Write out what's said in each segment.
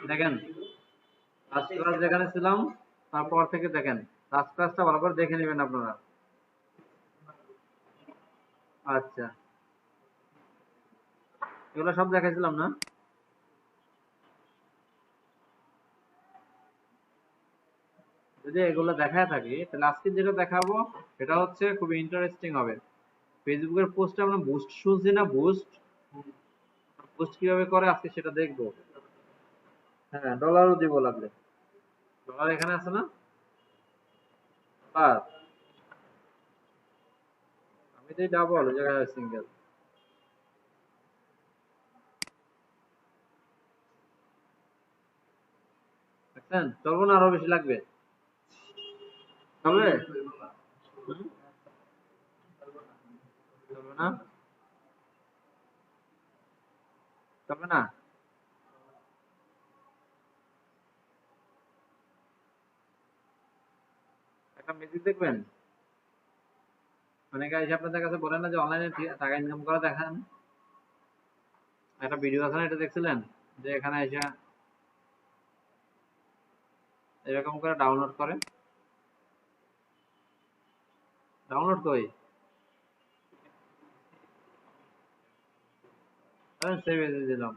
দেখেন last class যেখানে ছিলাম তারপর থেকে দেখেন লাস্ট ক্লাসটা ভালো করে দেখে নেবেন আপনারা। আচ্ছা, এগুলো সব দেখাইছিলাম না? যদি এগুলো দেখায় থাকি তাহলে আজকে যেটা দেখাবো সেটা হচ্ছে খুবই ইন্টারেস্টিং হবে। ফেসবুকের পোস্টে আমরা বুস্ট শুনছি না, বুস্ট বুস্ট কিভাবে করে আজকে সেটা দেখবো। হ্যাঁ, ডলারও দিব লাগলে। ডলার এখানে আছে না? ডলার আমি তো ডাবল ওই জায়গায় সিঙ্গেল। দেখছেন চলবো না, আরো বেশি লাগবে? চলবে? হুম? চলবে না? চলবে না? একটা ম্যাজিক দেখবেন। অনেকে এসে আপনাদের কাছে বলেন না যে অনলাইনে টাকা ইনকাম করা দেখান। একটা ভিডিও আছে না, এটা দেখছিলেন? যে এখানে এসে এরকম করে ডাউনলোড করে। ডাউনলোড করি সেভ এসে দিলাম।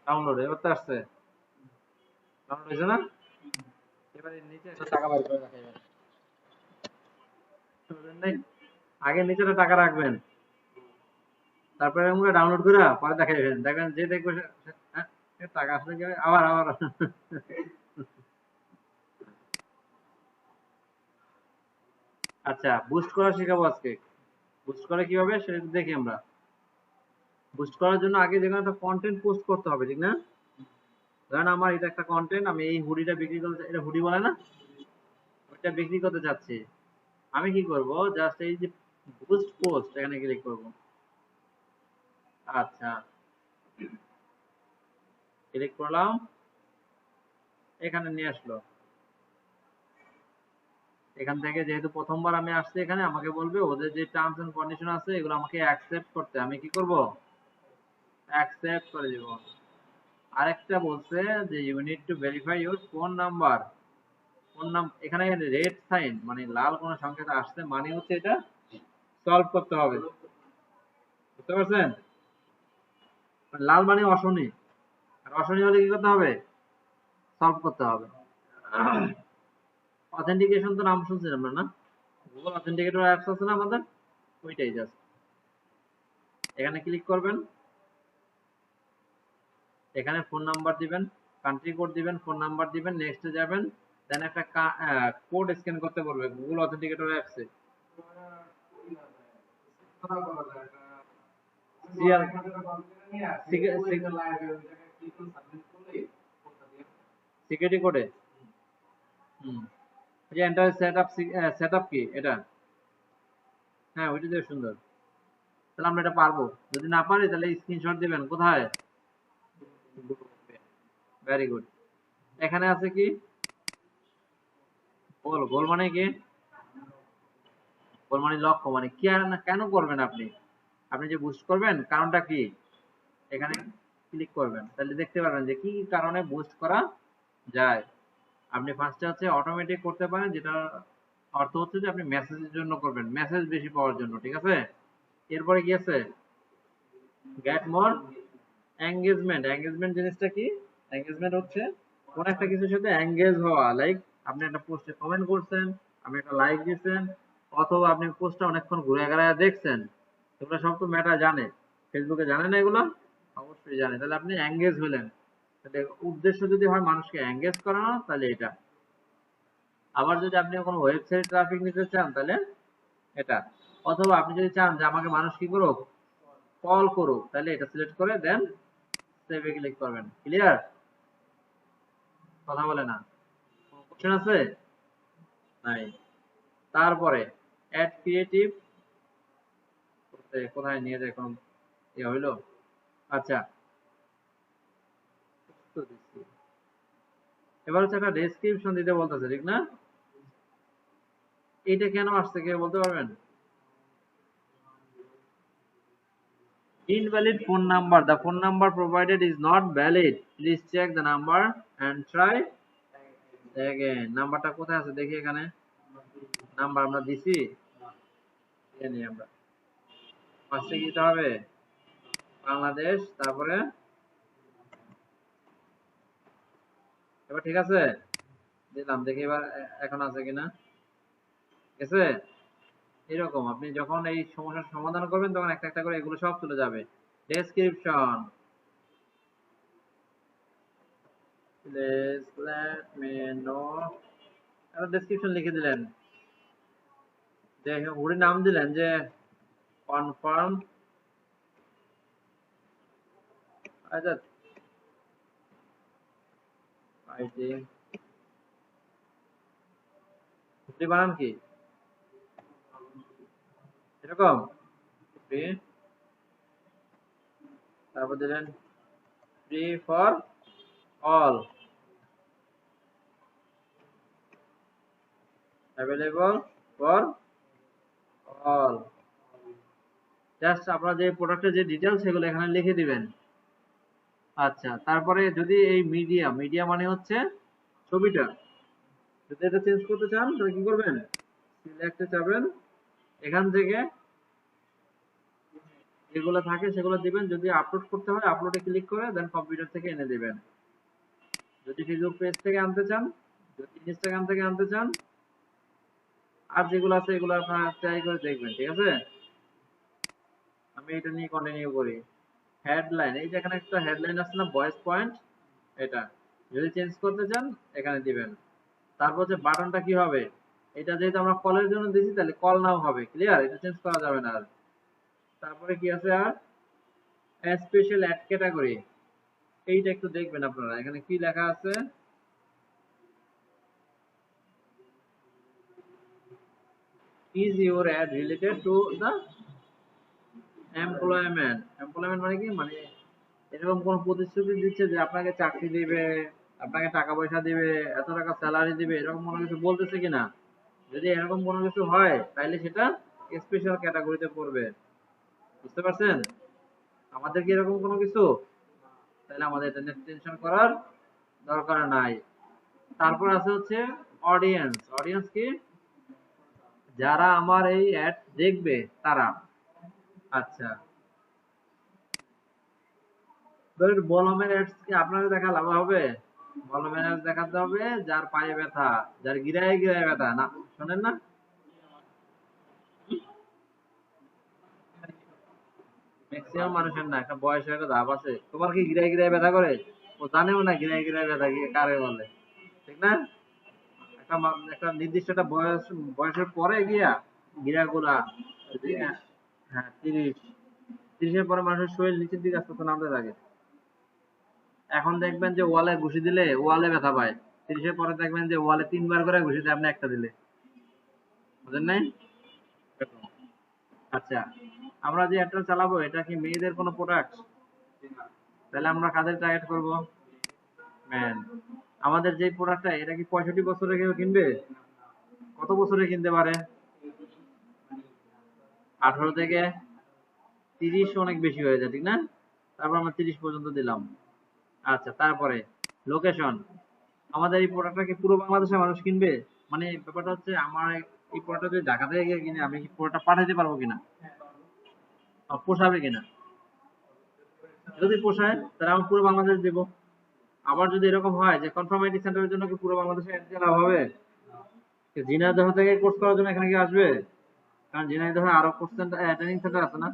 ডাউনলোড এবার তো আসছে। ডাউনলোড হয়েছে না? এবার এর নিচে একটা টাকা বার করে দেখাইবেন। বুঝলেন নাই? আগে নিচে টাকা রাখবেন, তারপরে এরকম করে ডাউনলোড করে পরে দেখাইবেন। দেখবেন যে দেখবে হ্যাঁ, টাকা আসলে কি হবে? আবার আবার আচ্ছা, বুস্ট করা শেখাবো আজকে। বুস্ট করে কিভাবে সেটা একটু দেখি আমরা। বুস্ট করার জন্য আগে যেখানে একটা কন্টেন্ট পোস্ট করতে হবে, ঠিক না? ধরেন আমার এটা একটা কন্টেন্ট, আমি এই হুডিটা বিক্রি করতে, এটা হুডি বলে না, ওইটা বিক্রি করতে চাচ্ছি। আমি কি করব, জাস্ট এই যে বুস্ট পোস্ট এখানে ক্লিক করব। আচ্ছা, ক্লিক করলাম, এখানে নিয়ে আসলো। এখান থেকে যেহেতু প্রথমবার আমি আসছি এখানে, আমাকে বলবে ওদের যে টার্মস এন্ড কন্ডিশন আছে এগুলো আমাকে অ্যাকসেপ্ট করতে। আমি কি করব? অ্যাকসেপ্ট করে দিব। আরেকটা বলছে যে you need to verify your phone number. Phone নাম এখানে রেড সাইন মানে লাল কোন সংকেত আসছে, মানে হচ্ছে এটা সলভ করতে হবে। বুঝতে পারছেন? লাল মানে অশনি, আর অশনি হলে কি করতে হবে? সলভ করতে হবে। অথেন্টিকেশন তো নাম শুনছেন আমরা না? গুগল অথেন্টিকেটর অ্যাপস আছে না আমাদের, ওইটাই জাস্ট। এখানে ক্লিক করবেন, এখানে ফোন নাম্বার দিবেন, কান্ট্রি কোড দিবেন, ফোন নাম্বার দিবেন, নেক্সটে যাবেন, দেন একটা কোড স্ক্যান করতে বলবে গুগল অথেন্টিকেটর অ্যাপসে। সিকিউরিটি কোডে হুম, যে এন্টার সেটআপ কি এটা? হ্যাঁ, ওইটা দিয়ে সুন্দর। তাহলে আমরা এটা পারবো। যদি না পারি তাহলে স্ক্রিনশট দিবেন কোথায়? Very good. এখানে আছে কি? গোল। গোল মানে কি? গোল মানে লক্ষ্য, মানে কি আর না কেন করবেন আপনি? আপনি যে বুস্ট করবেন কারণটা কি? এখানে ক্লিক করবেন, তাহলে দেখতে পারবেন যে কি কি কারণে বুস্ট করা যায়। আপনি ফার্স্টে হচ্ছে অটোমেটিক করতে পারেন, যেটা অর্থ হচ্ছে যে আপনি মেসেজের জন্য করবেন, মেসেজ বেশি পাওয়ার জন্য, ঠিক আছে? এরপরে কি আছে? Get more engagement. এঙ্গেজমেন্ট জিনিসটা কি? এঙ্গেজমেন্ট হচ্ছে কোন একটা কিছুর সাথে এঙ্গেজ হওয়া, লাইক আপনি একটা পোস্টে কমেন্ট করছেন, আপনি একটা লাইক দিচ্ছেন, অথবা আপনি পোস্টটা অনেকক্ষণ ঘুরে ঘেরায় দেখছেন। এগুলো সব তো মেটা জানে। ফেসবুকে জানে না এগুলো? অবশ্যই জানে। তাহলে আপনি এঙ্গেজ হলেন। তাহলে উদ্দেশ্য যদি হয় মানুষকে এঙ্গেজ করানো, তাহলে এটা। আবার যদি আপনি কোনো ওয়েবসাইট ট্রাফিক নিতে চান তাহলে এটা। অথবা আপনি যদি চান যে আমাকে মানুষ কি করুক, কল করুক, তাহলে এটা সিলেক্ট করে দেন সেভে ক্লিক করবেন। ক্লিয়ার? কথা বলে না? কোনো কোশ্চেন আছে? নাই। তারপরে অ্যাড ক্রিয়েটিভ কোথায় নিয়ে যায়, কোনো ইয়ে হইলো? আচ্ছা, তো দিচ্ছি। এবার হচ্ছে একটা ডেসক্রিপশন দিতে বলতেছে, ঠিক না? এইটা কেন আসছে কেউ বলতে পারবেন? Invalid phone number. The phone number provided is not valid. Please check the number and try again. নাম্বারটা কোথায় আছে দেখি এখানে। নাম্বার আমরা দিছি, জানি আমরা। ফার্স্টে কি দিতে হবে? বাংলাদেশ, তারপরে এবার ঠিক আছে দিলাম, দেখি এবার এখন আছে কিনা। ঠিক আছে, এরকম আপনি যখন এই সমস্যার সমাধান করবেন তখন একটা একটা করে এগুলো সব চলে যাবে। Description, please let me no, একটা ডেসক্রিপশন লিখে দিলেন, যে ওর নাম দিলেন যে কনফার্ম। আচ্ছা আইটি বানান কি এরকম, তারপর দিলেন free for all, available for all. Just আপনার যে প্রোডাক্টের যে ডিটেলস সেগুলো এখানে লিখে দিবেন। আচ্ছা, তারপরে যদি এই মিডিয়া, মিডিয়া মানে হচ্ছে ছবিটা, যদি এটা চেঞ্জ করতে চান তাহলে কি করবেন, সিলেক্টে যাবেন, এখান থেকে যেগুলো থাকে সেগুলো দিবেন। যদি আপলোড করতে হয় আপলোডে ক্লিক করে দেন কম্পিউটার থেকে এনে দিবেন। যদি ফেসবুক পেজ থেকে আনতে চান, যদি ইনস্টাগ্রাম থেকে আনতে চান, আর যেগুলো আছে এগুলো আপনারা ট্রাই করে দেখবেন। ঠিক আছে, আমি এটা নিয়ে কন্টিনিউ করি। হেডলাইন, এই যে এখানে একটা হেডলাইন আছে না, ভয়েস পয়েন্ট, এটা যদি চেঞ্জ করতে চান এখানে দিবেন। তারপর যে বাটনটা কি হবে, এটা যেহেতু আমরা কলের জন্য দিয়েছি তাহলে কল নাও হবে, ক্লিয়ার, এটা চেঞ্জ করা যাবে না আর। তারপরে কি আছে আর, স্পেশাল অ্যাড ক্যাটাগরি, এইটা একটু দেখবেন আপনারা, এখানে কি লেখা আছে, is your ad related to the employment? Employment মানে কি, মানে এরকম কোন প্রতিশ্রুতি দিচ্ছে যে আপনাকে চাকরি দিবে, আপনাকে টাকা পয়সা দিবে, এত টাকা স্যালারি দিবে, এরকম কোনো কিছু বলতেছে কিনা। যদি এরকম কোনো কিছু হয় তাহলে সেটা স্পেশাল ক্যাটাগরিতে পড়বে। বুঝতে পারছেন? আমাদের কি এরকম কোনো কিছু, তাহলে আমাদের এটা নিয়ে টেনশন করার দরকার নাই। তারপর আছে হচ্ছে অডিয়েন্স। অডিয়েন্স কি, যারা আমার এই অ্যাড দেখবে তারা। আচ্ছা, ধরুন বলমের অ্যাডস কি আপনাকে দেখা লাভ হবে? বলমের অ্যাডস দেখাতে হবে যার পায়ে ব্যথা, যার গিরায় গিরায় ব্যথা, না শোনেন না, ম্যাক্সিমাম মানুষের না, একটা বয়সের একটা ধাপ আছে। তোমার কি গিরায় গিরায় ব্যথা করে? ও জানেও না গিরায় গিরায় ব্যথা কি কারে বলে, ঠিক না? একটা একটা নির্দিষ্ট একটা বয়সের পরে গিয়া গিরাগুলা, হ্যাঁ 30-30-এর পরে মানুষের শরীর নিচের দিকে আস্তে আস্তে নামতে থাকে। এখন দেখবেন যে ওয়ালে ঘুষি দিলে ওয়ালে ব্যথা পায়, 30-এর পরে দেখবেন যে ওয়ালে 3 বার করে ঘুষি দেয়, আপনি একটা দিলে, বুঝেন নাই? আচ্ছা, আমরা যে অ্যাডটা চালাবো এটা কি মেয়েদের কোনো প্রোডাক্ট? তাহলে আমরা কাদের টার্গেট করব? ম্যান। আমাদের যে প্রোডাক্টটা, এটা কি 65 বছরে কেউ কিনবে? কত বছরে কিনতে পারে? 18 থেকে 30 অনেক বেশি হয়ে যায়, ঠিক না? তারপর আমরা 30 পর্যন্ত দিলাম। আচ্ছা, তারপরে লোকেশন, আমাদের এই প্রোডাক্টটা কি পুরো বাংলাদেশের মানুষ কিনবে? মানে ব্যাপারটা হচ্ছে আমার এই প্রোডাক্টটা যদি ঢাকা থেকে গিয়ে কিনে আমি কি পুরোটা পাঠাতে পারবো কিনা, পোষাবে কিনা। যদি পোষায় তাহলে আমি পুরো বাংলাদেশ দেবো। আবার যদি এরকম হয় যে কনফার্ম আইডি সেন্টারের জন্য কি পুরো বাংলাদেশে অ্যাড দিয়ে লাভ হবে? ঝিনাইদহ থেকে কোর্স করার জন্য এখানে কি আসবে? কারণ ঝিনাইদহে আরো কোর্স সেন্টার, ট্রেনিং সেন্টার আছে না?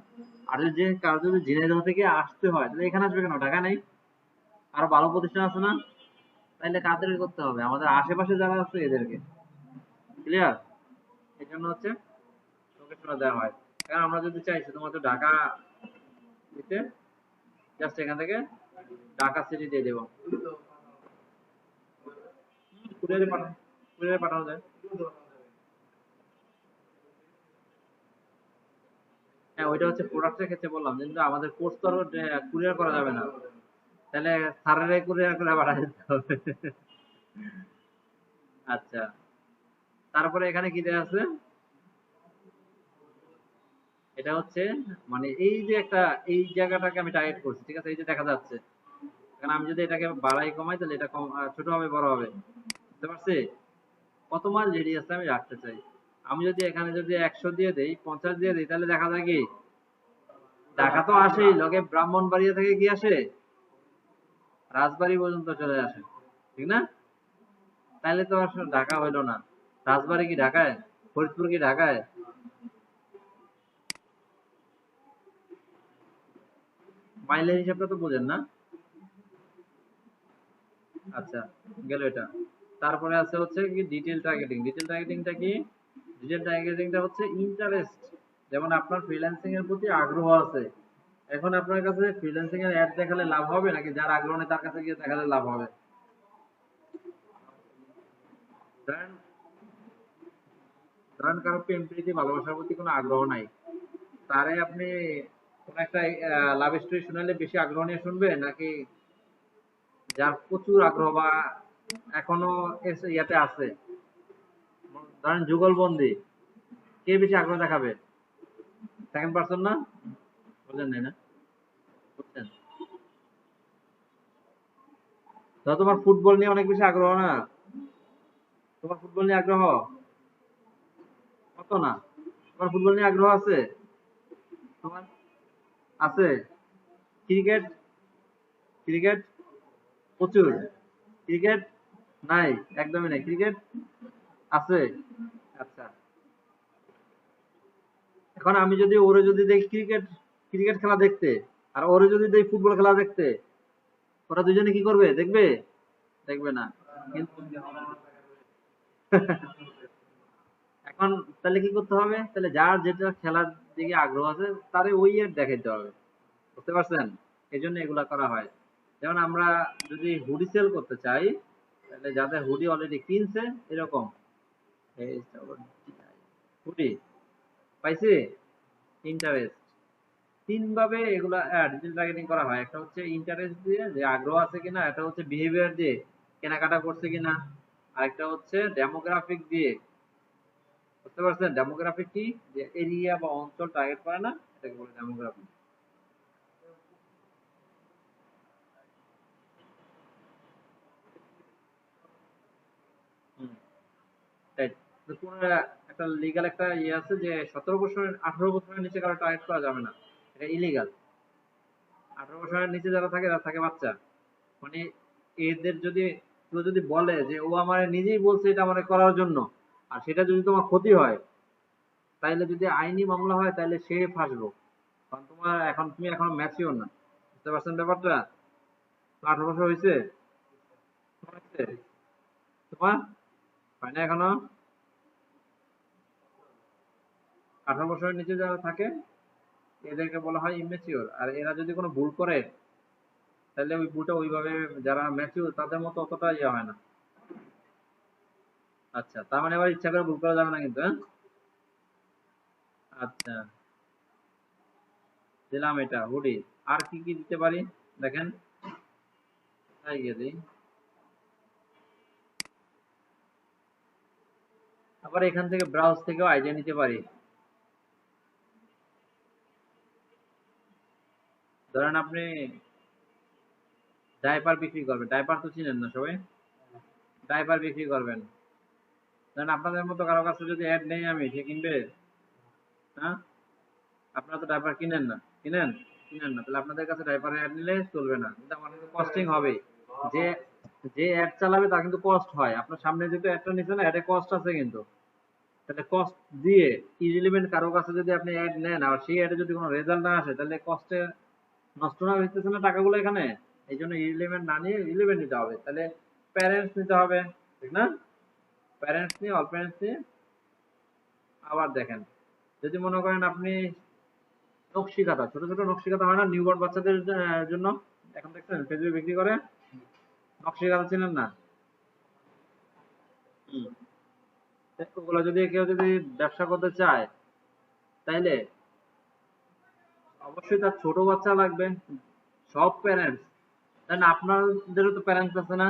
আর যে কারো যদি ঝিনাইদহ থেকে আসতে হয় তাহলে এখানে আসবে কেন, ঢাকা নেই? আরো ভালো প্রতিষ্ঠান আছে না? তাইলে কাদের করতে হবে, আমাদের আশেপাশে যারা আছে এদেরকে, ক্লিয়ার। এই জন্য হচ্ছে লোকেশনটা দেওয়া হয়। কারণ আমরা যদি চাই শুধুমাত্র ঢাকা দিতে, জাস্ট এখান থেকে ঢাকা সিটি দিয়ে দেবো, কুরিয়ারে পাঠানো, কুরিয়ারে পাঠানো যায়। হ্যাঁ, ওইটা হচ্ছে প্রোডাক্টের ক্ষেত্রে বললাম, কিন্তু আমাদের কোর্স তো কুরিয়ার করা যাবে না, তাহলে স্যারের কুরিয়ার করে পাঠা যেতে হবে। আচ্ছা, তারপরে এখানে কি দেওয়া আছে, এটা হচ্ছে মানে এই যে একটা এই জায়গাটাকে আমি টার্গেট করছি, ঠিক আছে? এই যে দেখা যাচ্ছে, কারণ আমি যদি এটাকে বাড়াই কমাই তাহলে এটা কম ছোট হবে বড় হবে, বুঝতে পারছি? কত মাইল রেডিয়াসে আমি রাখতে চাই। আমি যদি এখানে যদি 100 দিয়ে দেই, 50 দিয়ে দেই, তাহলে দেখা যায় কি ঢাকা তো আসেই, লগে ব্রাহ্মণবাড়িয়া থেকে কি আসে, রাজবাড়ী পর্যন্ত চলে আসে, ঠিক না? তাইলে তো আসলে ঢাকা হইলো না। রাজবাড়ী কি ঢাকায়? ফরিদপুর কি ঢাকায়? মাইলের হিসাবটা তো বোঝেন না? আচ্ছা, গেল এটা। তারপরে আছে হচ্ছে কি ডিটেইল টার্গেটিং। ডিটেইল টার্গেটিংটা কি? ডিটেইল টার্গেটিংটা হচ্ছে ইন্টারেস্ট। যেমন আপনার ফ্রিল্যান্সিং এর প্রতি আগ্রহ আছে, এখন আপনার কাছে ফ্রিল্যান্সিং এর অ্যাড দেখালে লাভ হবে নাকি যার আগ্রহ নেই তার কাছে গিয়ে দেখালে লাভ হবে? ধরেন ধরেন কারো প্রেম প্রীতি ভালোবাসার প্রতি কোনো আগ্রহ নাই, তারে আপনি কোন একটা লাভ স্টোরি শোনালে বেশি আগ্রহ নিয়ে শুনবে, নাকি যার প্রচুর আগ্রহ বা এখনো ইয়াতে আছে, ধরেন যুগলবন্দি, কে বেশি আগ্রহ দেখাবে? সেকেন্ড পারসন না? বুঝলেন নাই না? বুঝছেন? ধরো তোমার ফুটবল নিয়ে অনেক বেশি আগ্রহ না, তোমার ফুটবল নিয়ে আগ্রহ কত না, তোমার ফুটবল নিয়ে আগ্রহ আছে, তোমার আছে। ক্রিকেট, ক্রিকেট প্রচুর, ক্রিকেট নাই, একদমই নাই, ক্রিকেট আছে। আচ্ছা, এখন আমি যদি ওরে যদি দেখি ক্রিকেট, ক্রিকেট খেলা দেখতে, আর ওরে যদি দেখি ফুটবল খেলা দেখতে, ওরা দুজনে কি করবে? দেখবে? দেখবে না। কিন্তু এখন তাহলে কি করতে হবে? তাহলে যার যেটা খেলার দিকে আগ্রহ আছে তারে ওই এর দেখাইতে হবে, বুঝতে পারছেন? এই জন্য এগুলা করা হয়। যেমন আমরা যদি হুডি সেল করতে চাই, তাহলে যাদের হুডি অলরেডি কিনছে এরকম হুডি পাইছি, ইন্টারেস্ট, তিন ভাবে এগুলা ডিজিটাল টার্গেটিং করা হয়। একটা হচ্ছে ইন্টারেস্ট দিয়ে, যে আগ্রহ আছে কিনা, একটা হচ্ছে বিহেভিয়ার দিয়ে, কেনাকাটা করছে কিনা, আরেকটা হচ্ছে ডেমোগ্রাফিক দিয়ে, বুঝতে পারছেন? ডেমোগ্রাফিক কি? যে এরিয়া বা অঞ্চল টার্গেট করে না, এটাকে বলে ডেমোগ্রাফিক। হুম, তাই। তো কোন একটা লিগ্যাল একটা ইয়ে আছে যে 17 বছর 18 বছরের নিচে কারো টার্গেট করা যাবে না, এটা ইলিগাল। 18 বছরের নিচে যারা থাকে তারা থাকে বাচ্চা, মানে এদের যদি কেউ যদি বলে যে ও আমার নিজেই বলছে এটা আমার করার জন্য, আর সেটা যদি তোমার ক্ষতি হয়, তাইলে যদি আইনি মামলা হয় তাহলে সে ফাঁসবো, কারণ তোমার এখন তুমি এখন ম্যাচিওর না, বুঝতে পারছেন ব্যাপারটা? 18 বছর হয়েছে তোমার? হয়েছে তোমার? হয় না এখনো? 18 বছরের নিচে যারা থাকে এদেরকে বলা হয় ইমেচিওর, আর এরা যদি কোনো ভুল করে তাহলে ওই ভুলটা ওইভাবে, যারা ম্যাচিওর তাদের মতো অতটা ইয়ে হয় না। আচ্ছা, তার মানে আবার ইচ্ছা করে ভুল করা যাবে না কিন্তু, হ্যাঁ? আচ্ছা, দিলাম এটা হুডি। আর কি কি দিতে পারি দেখেন, তাই গিয়ে দিই। আবার এখান থেকে ব্রাউজ থেকেও আইডিয়া নিতে পারি। ধরেন আপনি ডাইপার বিক্রি করবেন, ডাইপার তো চিনেন না সবাই? ডাইপার বিক্রি করবেন, ধরেন আপনাদের মতো কারো কাছে যদি অ্যাড নেই আমি, সে কিনবে? হ্যাঁ, আপনারা তো ডাইপার কিনেন না, কিনেন? কিনেন না, তাহলে আপনাদের কাছে ডাইপার অ্যাড নিলে চলবে না, কিন্তু আমার কিন্তু কস্টিং হবে। যে যে অ্যাড চালাবে তার কিন্তু কস্ট হয়, আপনার সামনে যেহেতু অ্যাডটা নিচ্ছেন অ্যাডে কস্ট আছে কিন্তু, তাহলে কস্ট দিয়ে ইরিলেভেন্ট কারো কাছে যদি আপনি অ্যাড নেন আর সেই অ্যাডে যদি কোনো রেজাল্ট না আসে, তাহলে কস্টে নষ্ট না হইতেছে না টাকাগুলো এখানে? এই জন্য ইরিলেভেন্ট না নিয়ে রিলেভেন্ট নিতে হবে। তাহলে প্যারেন্টস নিতে হবে, ঠিক না? প্যারেন্টস নিয়ে অল প্যারেন্টস নিয়ে আবার দেখেন, যদি মনে করেন আপনি নকশি কাঁথা, ছোট ছোট নকশি কাঁথা হয় না নিউবর্ন বাচ্চাদের জন্য, এখন দেখছেন ফেসবুকে বিক্রি করে নকশি কাঁথা, চিনেন না? হুম, ওগুলো যদি কেউ যদি ব্যবসা করতে চায়, তাইলে অবশ্যই তার ছোট বাচ্চা লাগবে। সব প্যারেন্টস, তাই না? আপনাদেরও তো প্যারেন্টস আছে না?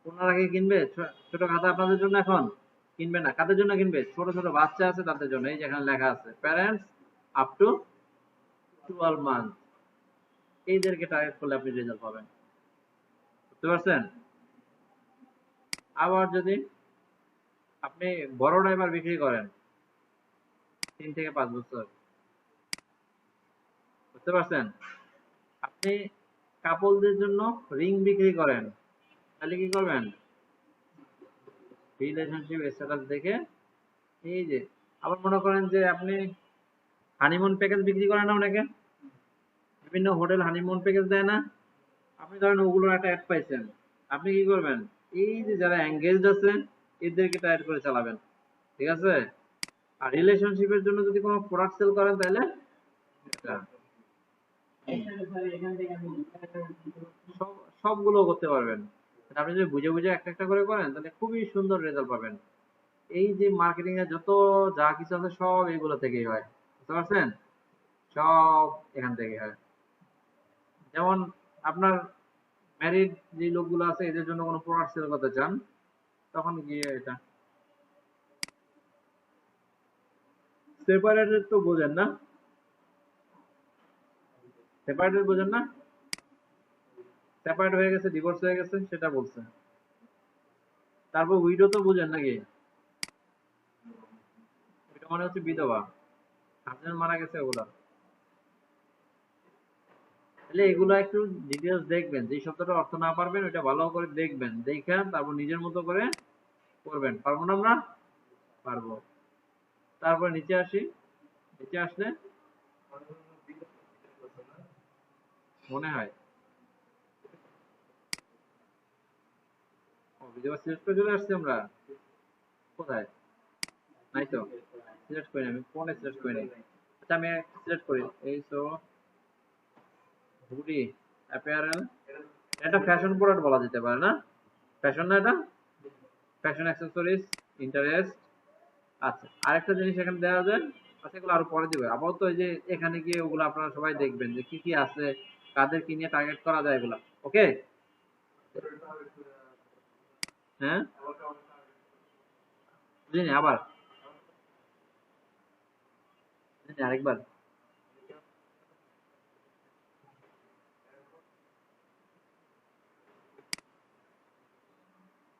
ওনারা কি কিনবে ছোট খাতা আপনাদের জন্য? এখন কিনবে না। কাদের জন্য কিনবে? ছোট ছোট বাচ্চা আছে তাদের জন্য। এই যে এখানে লেখা আছে প্যারেন্টস আপ টু 12 মান্থ, এইদেরকে টার্গেট করলে আপনি রেজাল্ট পাবেন। বুঝতে পারছেন? আবার যদি আপনি বড় ডাইপার বিক্রি করেন 3 থেকে 5 বছর, বুঝতে পারছেন? আপনি কাপলদের জন্য রিং বিক্রি করেন, তাহলে কি করবেন? রিলেশনশিপ স্ট্যাটাস দেখে, এই যে আবার মনে করেন যে আপনি হানিমুন প্যাকেজ বিক্রি করেন না অনেকে, বিভিন্ন হোটেল হানিমুন প্যাকেজ দেয় না, আপনি ধরেন ওগুলোর একটা অ্যাড পাইছেন, আপনি কি করবেন? এই যে যারা এঙ্গেজড আছে এদেরকে টার্গেট করে চালাবেন, ঠিক আছে? আর রিলেশনশিপের জন্য যদি কোনো প্রোডাক্ট সেল করেন তাহলে এটা সবগুলো করতে পারবেন। আপনি যদি বুঝে বুঝে একটা একটা করে করেন তাহলে খুবই সুন্দর রেজাল্ট পাবেন। এই যে মার্কেটিং এর যত যা কিছু আছে সব এগুলো থেকেই হয়, বুঝতে পারছেন? সব এখান থেকে হয়। যেমন আপনার ম্যারিড যে লোকগুলো আছে এদের জন্য কোনো প্রোডাক্ট সেল করতে চান, তখন গিয়ে এটা সেপারেটেড তো বোঝেন না? সেপারেটেড বোঝেন না? সেপারেট হয়ে গেছে, ডিভোর্স হয়ে গেছে সেটা বলছে। তারপর উইডো তো বুঝেন নাকি? এটা মানে হচ্ছে বিধবা, হাজবেন্ড মারা গেছে ওগুলা। তাহলে এগুলো একটু ডিটেলস দেখবেন, যে শব্দটা অর্থ না পারবেন ওইটা ভালো করে দেখবেন, দেখে তারপর নিজের মতো করে করবেন। পারবো না আমরা? পারবো। তারপর নিচে আসি, নিচে আসলে মনে হয় ও বিধবা সিলেক্ট করে চলে আসছি আমরা। কোথায়? নাই তো, সিলেক্ট করি আমি, কোনে সিলেক্ট করি নাই। আচ্ছা আমি সিলেক্ট করি, এই তো হুডি অ্যাপিয়ারেল, এটা ফ্যাশন প্রোডাক্ট বলা যেতে পারে না? ফ্যাশন না এটা? Fashion accessories, interest. আচ্ছা আরেকটা জিনিস এখানে দেওয়া যায়, আচ্ছা এগুলো আরো পরে দিবে আপাতত। এই যে এখানে গিয়ে ওগুলো আপনারা সবাই দেখবেন যে কি কি আছে, কাদের কি নিয়ে টার্গেট করা যায় এগুলা। ওকে? হ্যাঁ, বুঝিনি, আবার বুঝিনি, আরেকবার।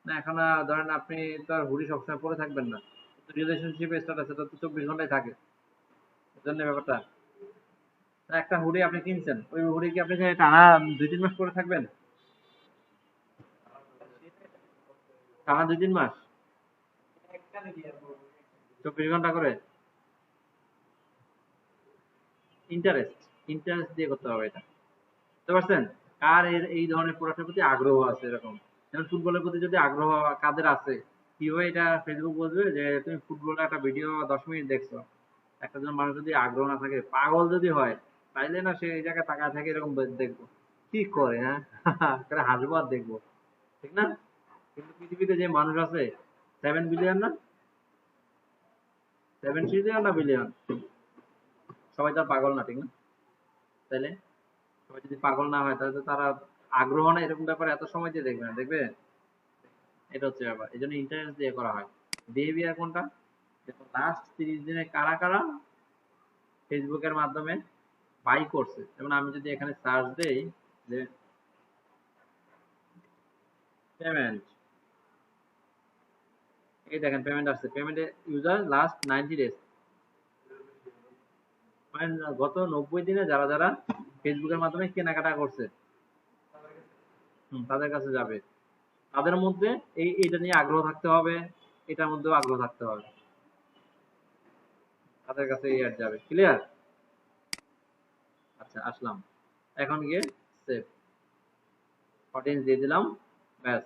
না এখন ধরেন আপনি তো আর হুডি সবসময় পরে থাকবেন না, রিলেশনশিপ স্ট্যাটাস এটা তো 24 ঘন্টায় থাকে, বুঝলেন না ব্যাপারটা? তা একটা হুডি আপনি কিনছেন, ওই হুডি কি আপনি যে টানা 2-3 মাস পরে থাকবেন? টানা 2-3 মাস, 24 ঘন্টা করে? ইন্টারেস্ট, ইন্টারেস্ট দিয়ে করতে হবে এটা, বুঝতে পারছেন? কার এই ধরনের প্রোডাক্টের প্রতি আগ্রহ আছে এরকম, যেমন ফুটবলের প্রতি যদি আগ্রহ কাদের আছে, কিভাবে এটা ফেসবুক বুঝবে যে তুমি ফুটবলের একটা ভিডিও 10 মিনিট দেখছো? একটা জন মানুষ যদি আগ্রহ না থাকে, পাগল যদি হয়, তাইলে না সে এই জায়গায় তাকায় থাকে এরকম দেখবো কি করে, হ্যাঁ করে হাসবো আর দেখবো, ঠিক না? কিন্তু পৃথিবীতে যে মানুষ আছে 7 বিলিয়ন না, 7 ট্রিলিয়ন না বিলিয়ন, সবাই তো আর পাগল না, ঠিক না? তাইলে সবাই যদি পাগল না হয় তাহলে তো তারা আগ্রহ না এরকম ব্যাপারে এত সময় দিয়ে দেখবে না, দেখবে? এটা হচ্ছে ব্যাপার, এই জন্য ইন্টারেস্ট দিয়ে করা হয়। বিহেভিয়ার কোনটা? দেখো লাস্ট 30 দিনে কারা কারা ফেসবুকের মাধ্যমে বাই করছে, যেমন আমি যদি এখানে সার্চ দেই যে পেমেন্ট, এই দেখেন পেমেন্ট আসছে, পেমেন্টে ইউজার লাস্ট 90 ডেজ, মানে গত 90 দিনে যারা যারা ফেসবুকের মাধ্যমে কেনাকাটা করছে, তাদের কাছে যাবে। তাদের মধ্যে এইটা নিয়ে আগ্রহ থাকতে হবে, এটার মধ্যেও আগ্রহ থাকতে হবে, তাদের কাছে এই অ্যাড যাবে। ক্লিয়ার? আচ্ছা আসলাম, এখন গিয়ে সেভ অডিয়েন্স দিয়ে দিলাম, ব্যাস।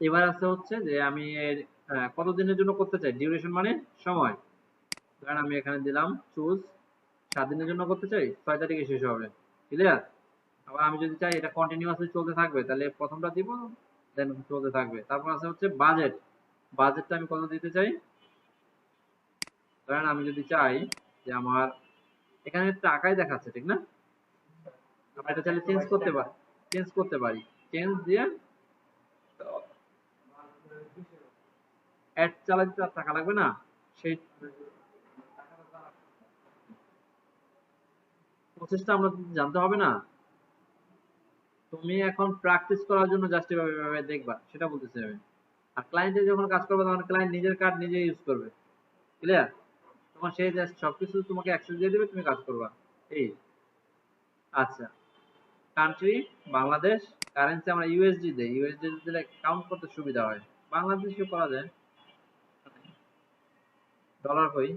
এবার আছে হচ্ছে যে আমি কতদিনের জন্য করতে চাই, ডিউরেশন মানে সময়। ধরেন আমি এখানে দিলাম চুজ 7 দিনের জন্য করতে চাই, 6 তারিখে শেষ হবে। ক্লিয়ার? আবার আমি যদি চাই এটা কন্টিনিউয়াসলি চলতে থাকবে, তাহলে প্রথমটা দিব, দেন চলতে থাকবে। তারপর আছে হচ্ছে বাজেট, বাজেটটা আমি কত দিতে চাই। ধরেন আমি যদি চাই যে আমার এখানে টাকাই দেখাচ্ছে, ঠিক না? আমরা এটা চাইলে চেঞ্জ করতে পারি, চেঞ্জ করতে পারি, চেঞ্জ দিয়ে অ্যাড চালাতে তো আর টাকা লাগবে না, সেই প্রসেসটা আমরা জানতে হবে না? তুমি এখন প্র্যাকটিস করার জন্য জাস্ট এভাবে দেখবা, সেটা বলতেছি আমি। আর ক্লায়েন্টে যখন কাজ করবে তখন ক্লায়েন্ট নিজের কার্ড নিজে ইউজ করবে। ক্লিয়ার? তখন সে জাস্ট সবকিছু তোমাকে অ্যাক্সেস দিয়ে দিবে, তুমি কাজ করবা। এই আচ্ছা, কান্ট্রি বাংলাদেশ, কারেন্সি আমরা ইউএসডি দেই, ইউএসডি দিলে কাউন্ট করতে সুবিধা হয়। বাংলাদেশে করা যায়। ডলার কই?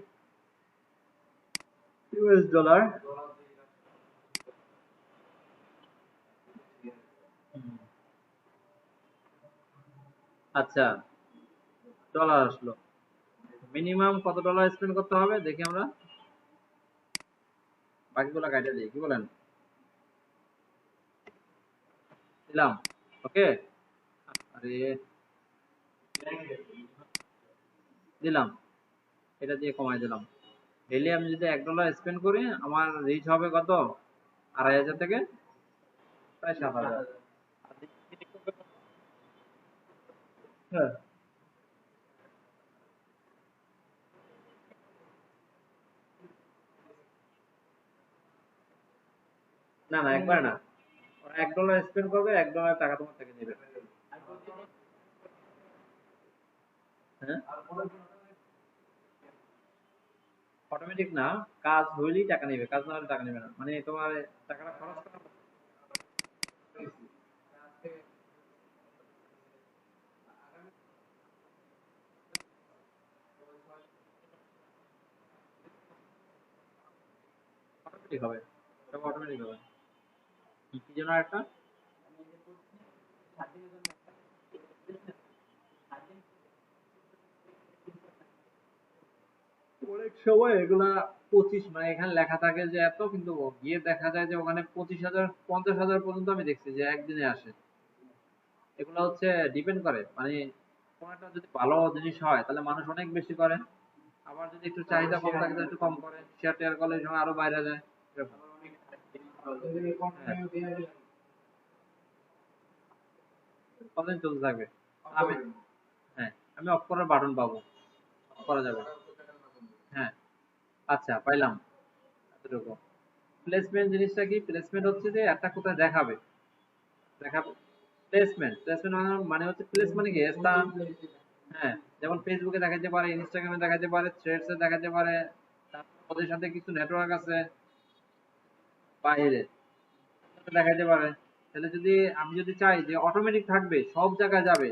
US dollar. আচ্ছা, ডলার আসলো। মিনিমাম কত ডলার স্পেন্ড করতে হবে দেখি আমরা, বাকিগুলো কাইটা দিই, কি বলেন? দিলাম। ওকে, আরে দিলাম, এটা দিয়ে কমাই দিলাম। ডেইলি আমি যদি $1 স্পেন্ড করি, আমার রিচ হবে কত? 2500 থেকে প্রায় 7000। হ্যাঁ, না না, একবার না, ওরা $1 স্পেন্ড করবে, $1 টাকা তোমার থেকে নেবে। হ্যাঁ, অটোমেটিক না, কাজ হইলেই টাকা নেবে, কাজ না হলে টাকা নেবে না, মানে তোমার টাকাটা খরচ করা অটোমেটিক হবে, সব অটোমেটিক হবে। কি যেন একটা অনেক সময় এগুলা 25, মানে এখানে লেখা থাকে যে এত, কিন্তু গিয়ে দেখা যায় যে ওখানে 25,000 50,000 পর্যন্ত আমি দেখছি যে একদিনে আসে। এগুলো হচ্ছে ডিপেন্ড করে, মানে কোন একটা যদি ভালো জিনিস হয় তাহলে মানুষ অনেক বেশি করে, আবার যদি একটু চাহিদা কম থাকে তাহলে একটু কম করে, শেয়ার টেয়ার করলে এই সময় আরো বাইরে যায় এরকম। হ্যাঁ, কতদিন চলতে থাকবে? আমি, হ্যাঁ, আমি অফ করার বাটন পাবো, অফ করা যাবে। হ্যাঁ, আচ্ছা পাইলাম এতটুকু। প্লেসমেন্ট জিনিসটা কি? প্লেসমেন্ট হচ্ছে যে একটা কোথায় দেখাবে, দেখাবে। প্লেসমেন্ট, প্লেসমেন্ট মানে হচ্ছে, প্লেস মানে কি স্থান। হ্যাঁ, যেমন ফেসবুকে দেখাতে পারে, ইনস্টাগ্রামে দেখাতে পারে, থ্রেডস এ দেখাতে পারে, তারপর ওদের সাথে কিছু নেটওয়ার্ক আছে বাইরে, দেখাতে পারে। তাহলে যদি আমি যদি চাই যে অটোমেটিক থাকবে, সব জায়গায় যাবে,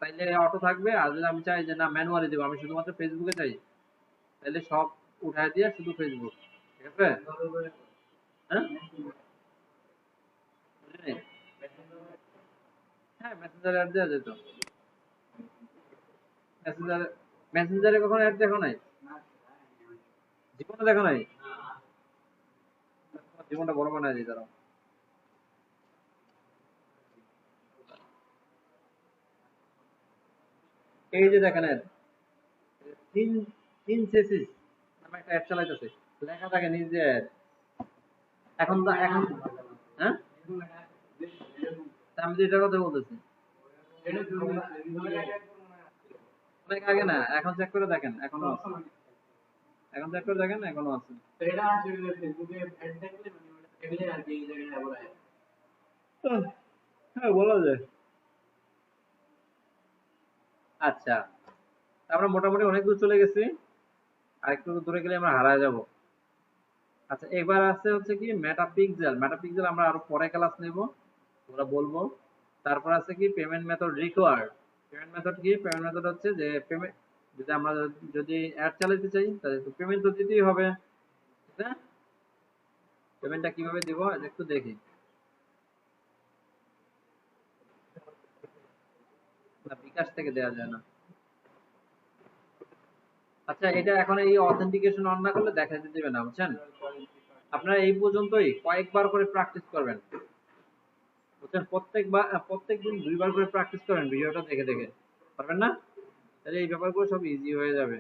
তাইলে অটো থাকবে। আর যদি আমি চাই যে না ম্যানুয়ালি দেবো, আমি শুধুমাত্র ফেসবুকে চাই, তাহলে সব উঠায় দিয়ে শুধু ফেসবুক। ঠিক আছে? হ্যাঁ, বুঝলি? হ্যাঁ, মেসেঞ্জারে অ্যাড দেওয়া যেত। মেসেঞ্জারে, মেসেঞ্জারে কখনো অ্যাড দেখো নাই? জীবনে দেখো নাই? তোমার জীবনটা বড় বানায় দিই তারা। এই যে দেখেন ad, সিনথেসিস নামে একটা অ্যাড চালাইতেছে, লেখা থাকে নিজে ad। এখন এখন, হ্যাঁ, তা আমি তো এটার কথা বলতেছি। অনেক আগে না, এখন চেক করে দেখেন এখনো আছে, এখন চেক করে দেখেন এখনো আছে। আহ, হ্যাঁ, বলা যায়। আচ্ছা, আমরা মোটামুটি অনেক দূর চলে গেছি, আর একটু দূরে গেলে আমরা হারায় যাব। আচ্ছা, এবার আছে হচ্ছে কি মেটাপিক্সেল। মেটাপিক্সেল আমরা আরো পরে ক্লাস নেব, ওরা বলবো। তারপর আছে কি payment method required. Payment method কি? পেমেন্ট মেথড হচ্ছে যে পেমেন্ট, যদি আমরা যদি অ্যাড চালাতে চাই তাহলে তো পেমেন্ট তো দিতেই হবে, ঠিক না? পেমেন্টটা কিভাবে দিব এটা একটু দেখি। না, বিকাশ থেকে দেওয়া যায় না। আচ্ছা, এটা এখন এই অথেন্টিকেশন অন না করলে দেখাতে দেবে না, বুঝছেন? আপনারা এই পর্যন্তই কয়েকবার করে প্র্যাকটিস করবেন, বুঝছেন? প্রত্যেকবার, প্রত্যেকদিন 2 বার করে প্র্যাকটিস করেন ভিডিওটা দেখে দেখে, পারবেন না? তাহলে এই ব্যাপারগুলো সব ইজি হয়ে যাবে।